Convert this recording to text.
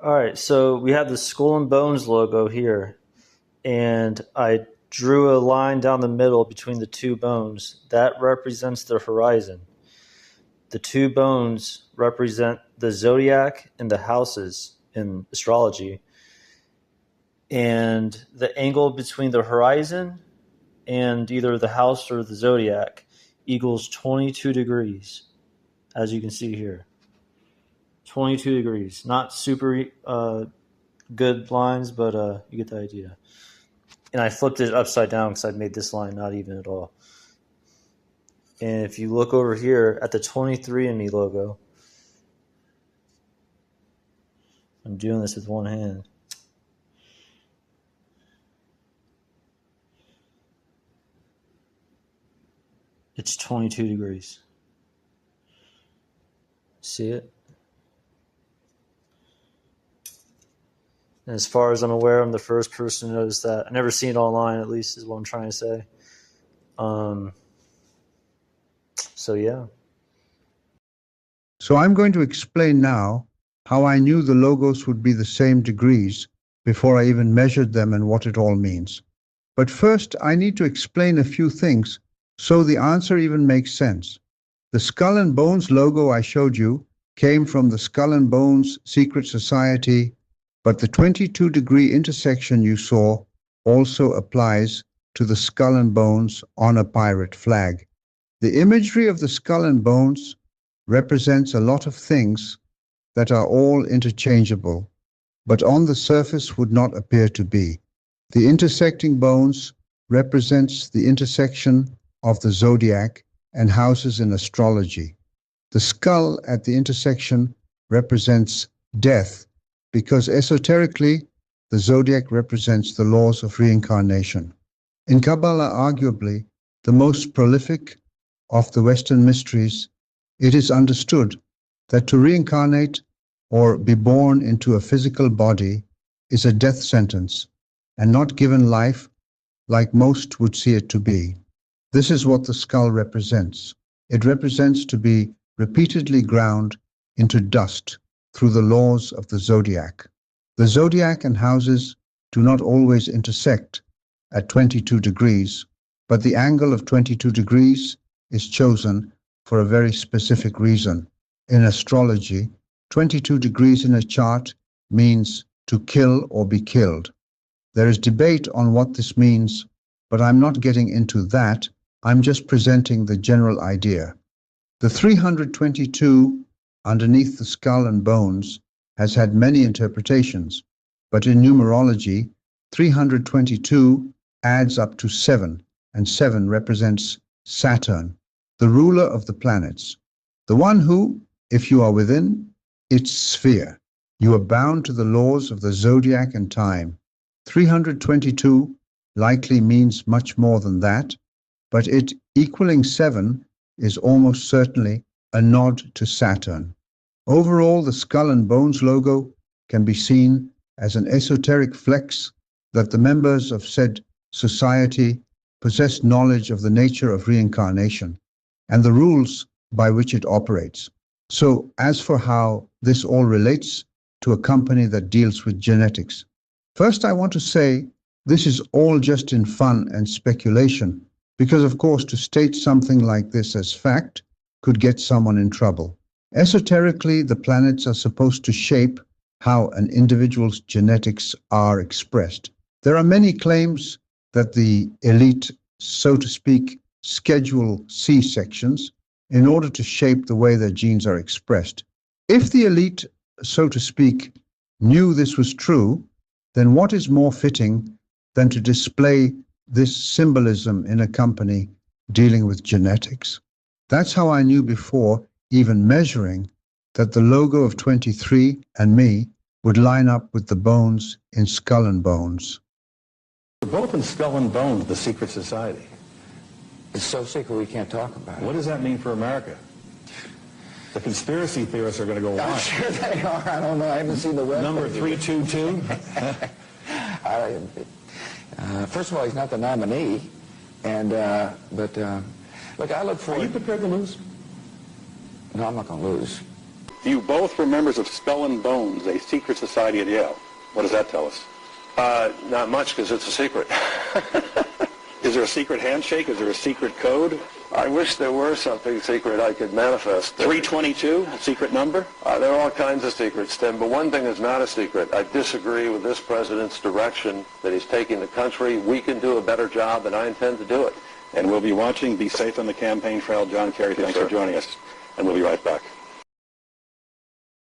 All right, so we have the Skull and Bones logo here, and I drew a line down the middle between the two bones. That represents the horizon. The two bones represent the zodiac and the houses in astrology. And the angle between the horizon and either the house or the zodiac equals 22 degrees, as you can see here. 22 degrees. Not super good lines, but you get the idea. And I flipped it upside down because I made this line not even at all. And if you look over here at the 23andMe logo, I'm doing this with one hand. It's 22 degrees. See it? And as far as I'm aware, I'm the first person to notice that. I've never seen it online, at least, is what I'm trying to say. So, yeah. So I'm going to explain now how I knew the logos would be the same degrees before I even measured them and what it all means. But first, I need to explain a few things so the answer even makes sense. The Skull and Bones logo I showed you came from the Skull and Bones Secret Society, but the 22-degree intersection you saw also applies to the Skull and Bones on a pirate flag. The imagery of the Skull and Bones represents a lot of things that are all interchangeable, but on the surface would not appear to be. The intersecting bones represents the intersection of the zodiac and houses in astrology. The skull at the intersection represents death because esoterically the zodiac represents the laws of reincarnation. In Kabbalah, arguably the most prolific of the Western mysteries, it is understood that to reincarnate or be born into a physical body is a death sentence and not given life like most would see it to be. This is what the skull represents. It represents to be repeatedly ground into dust through the laws of the zodiac. The zodiac and houses do not always intersect at 22 degrees, but the angle of 22 degrees is chosen for a very specific reason. In astrology, 22 degrees in a chart means to kill or be killed. There is debate on what this means, but I'm not getting into that. I'm just presenting the general idea. The 322 underneath the skull and bones has had many interpretations, but in numerology, 322 adds up to 7, and 7 represents Saturn, the ruler of the planets, the one who, if you are within its sphere, you are bound to the laws of the zodiac and time. 322 likely means much more than that, but it equaling 7 is almost certainly a nod to Saturn. Overall, the Skull and Bones logo can be seen as an esoteric flex that the members of said society possess knowledge of the nature of reincarnation and the rules by which it operates. So, as for how this all relates to a company that deals with genetics, first I want to say this is all just in fun and speculation, because of course to state something like this as fact could get someone in trouble. Esoterically, the planets are supposed to shape how an individual's genetics are expressed. There are many claims that the elite, so to speak, schedule C-sections in order to shape the way their genes are expressed. If the elite, so to speak, knew this was true, then what is more fitting than to display this symbolism in a company dealing with genetics? That's how I knew before even measuring that the logo of 23andMe would line up with the bones in Skull and Bones. We're both in Skull and Bones, the secret society. It's so secret we can't talk about it. What does that mean for America? The conspiracy theorists are going to go I'm wild. sure they are. I don't know. I haven't seen the web. Number 322? First of all, he's not the nominee. And, look, I look Are you forward. prepared to lose? No, I'm not going to lose. You both were members of Skull and Bones, a secret society at Yale. What does that tell us? Not much, because it's a secret. Is there a secret handshake? Is there a secret code? I wish there were something secret I could manifest. 322, a secret number? There are all kinds of secrets, Tim, but one thing is not a secret. I disagree with this president's direction that he's taking the country. We can do a better job, and I intend to do it. And we'll be watching. Be safe on the campaign trail. John Kerry, thanks for joining us. And we'll be right back.